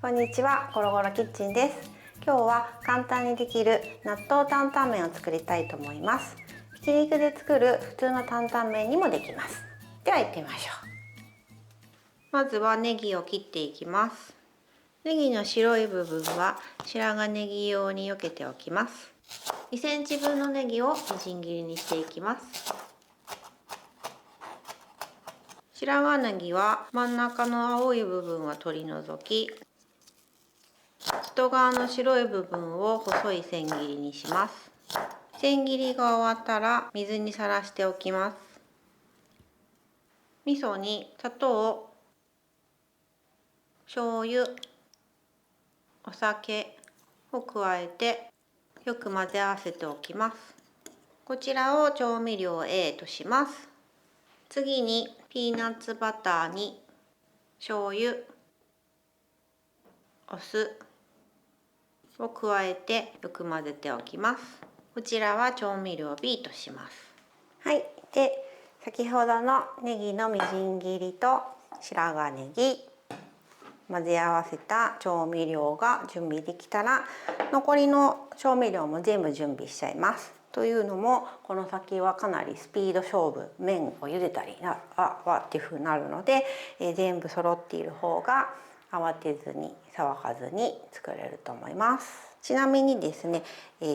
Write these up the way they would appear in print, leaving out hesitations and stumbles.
こんにちは、ゴロゴロキッチンです。今日は簡単にできる納豆担々麺を作りたいと思います。ひき肉で作る普通の担々麺にもできます。では行ってみましょう。まずはネギを切っていきます。ネギの白い部分は白髪ネギ用に避けておきます。2センチ分のネギをみじん切りにしていきます。白髪ネギは真ん中の青い部分は取り除き、外側の白い部分を細い千切りにします。千切りが終わったら水にさらしておきます。味噌に砂糖、醤油、お酒を加えてよく混ぜ合わせておきます。こちらを調味料 A とします。次にピーナッツバターに醤油、お酢を加えてよく混ぜておきます。こちらは調味料 B とします。はい、で先ほどのネギのみじん切りと白髪ネギ混ぜ合わせた調味料が準備できたら、残りの調味料も全部準備しちゃいます。というのもこの先はかなりスピード勝負、麺を茹でたりっていう風になるので、全部揃っている方が慌てずに騒がずに作れると思います。ちなみにですね、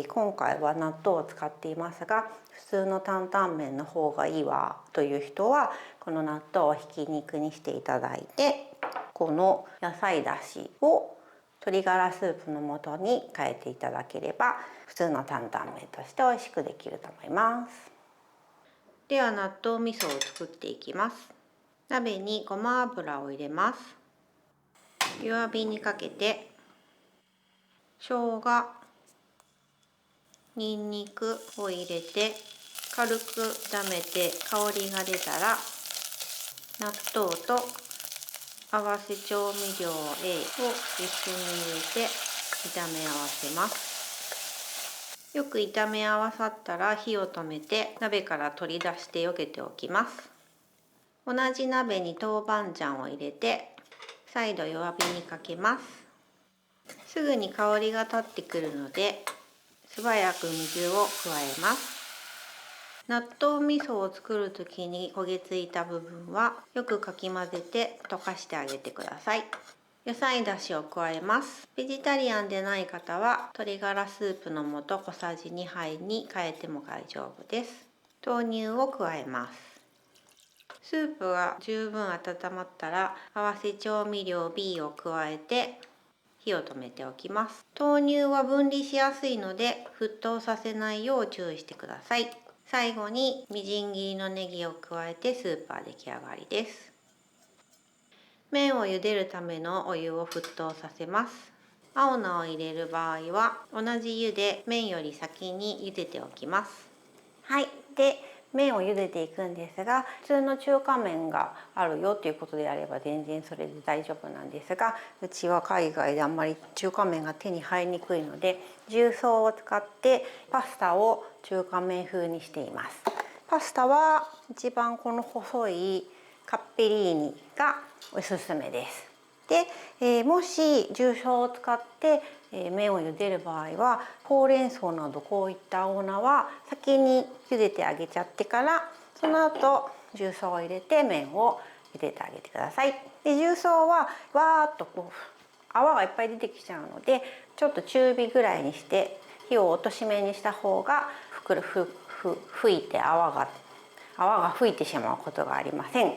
今回は納豆を使っていますが、普通の担々麺の方がいいわという人はこの納豆をひき肉にしていただいて、この野菜だしを鶏ガラスープの素に変えていただければ普通の担々麺として美味しくできると思います。では納豆味噌を作っていきます。鍋にごま油を入れます。弱火にかけて生姜、にんにくを入れて軽く炒めて香りが出たら納豆と合わせ調味料 A を一緒に入れて炒め合わせます。よく炒め合わさったら火を止めて鍋から取り出してよけておきます。同じ鍋に豆板醤を入れて再度弱火にかけます。すぐに香りが立ってくるので素早く水を加えます。納豆味噌を作る時に焦げついた部分はよくかき混ぜて溶かしてあげてください。野菜だしを加えます。ベジタリアンでない方は鶏ガラスープの素小さじ2杯に変えても大丈夫です。豆乳を加えます。スープが十分温まったら合わせ調味料 B を加えて火を止めておきます。豆乳は分離しやすいので沸騰させないよう注意してください。最後にみじん切りのネギを加えてスープは出来上がりです。麺を茹でるためのお湯を沸騰させます。青菜を入れる場合は同じ湯で麺より先に茹でておきます。はい、で麺を茹でていくんですが、普通の中華麺があるよということであれば全然それで大丈夫なんですが、うちは海外であんまり中華麺が手に入りにくいので重曹を使ってパスタを中華麺風にしています。パスタは一番この細いカッペリーニがおすすめです。で、もし重曹を使って麺を茹でる場合はほうれん草などこういった青菜は先に茹でてあげちゃってから、その後重曹を入れて麺を茹でてあげてください。で重曹はわーっとこう泡がいっぱい出てきちゃうので、ちょっと中火ぐらいにして火を落としめにした方が吹いて泡が吹いてしまうことがありません。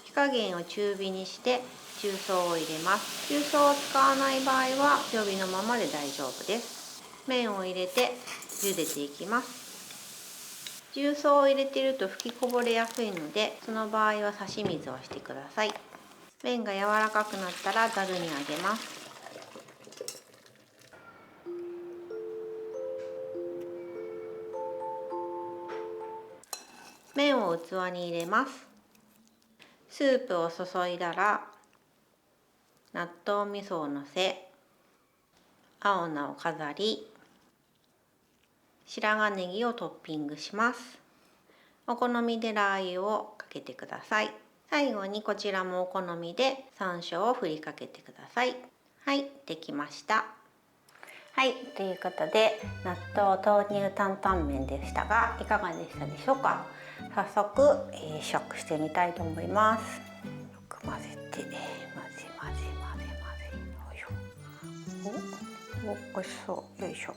火加減を中火にして重曹を入れます。重曹を使わない場合は強火のままで大丈夫です。麺を入れて茹でていきます。重曹を入れていると吹きこぼれやすいので、その場合は差し水をしてください。麺が柔らかくなったらざるにあげます。麺を器に入れます。スープを注いだら納豆味噌をのせ、青菜を飾り、白髪ネギをトッピングします。お好みでラー油をかけてください。最後にこちらもお好みで山椒を振りかけてください。はい、できました。はい、ということで納豆豆乳担々麺でしたがいかがでしたでしょうか。早速、試食してみたいと思います。よく混ぜて混ぜよいしょ。お、美味しそう。よいしょ。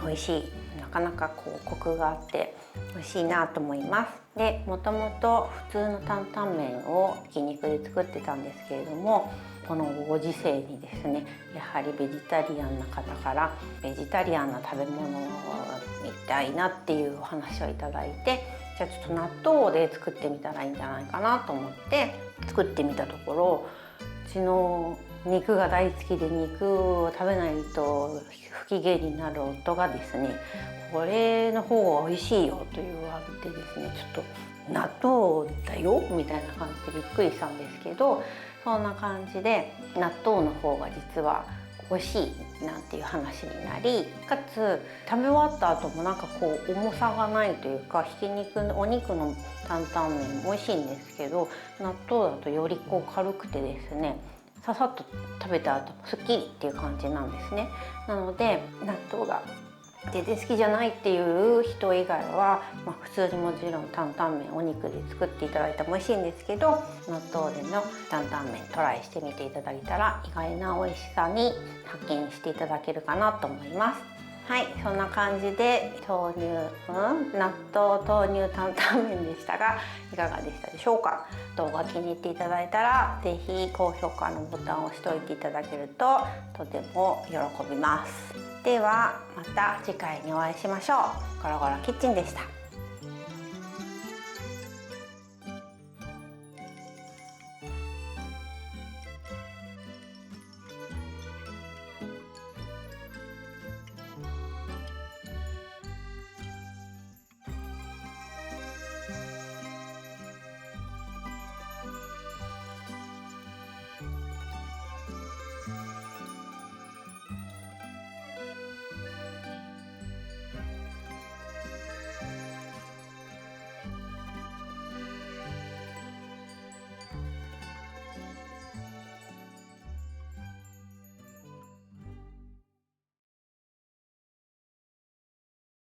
美味しい。なかなかこうコクがあって美味しいなと思います。で、もともと普通の担々麺をひき肉で作ってたんですけれども、このご時世にですね、やはりベジタリアンな方からベジタリアンな食べ物をみたいなっていうお話をいただいて、じゃあちょっと納豆で作ってみたらいいんじゃないかなと思って作ってみたところ、うちの肉が大好きで肉を食べないと不機嫌になる夫がですね、これの方が美味しいよと言われてですね、ちょっと納豆だよみたいな感じでびっくりしたんですけど、そんな感じで納豆の方が実は美味しいなんていう話になり、かつ食べ終わった後もなんかこう重さがないというか、ひき肉のお肉の担々麺も美味しいんですけど、納豆だとよりこう軽くてですね、ささっと食べた後もすっきりっていう感じなんですね。なので納豆が全然好きじゃないっていう人以外は、普通にもちろん担々麺お肉で作っていただいても美味しいんですけど、納豆での担々麺トライしてみていただいたら意外な美味しさに発見していただけるかなと思います。はい、そんな感じで納豆豆乳担々麺でしたがいかがでしたでしょうか。動画気に入っていただいたら是非高評価のボタンを押しておいていただけるととても喜びます。ではまた次回にお会いしましょう。ゴロゴロキッチンでした。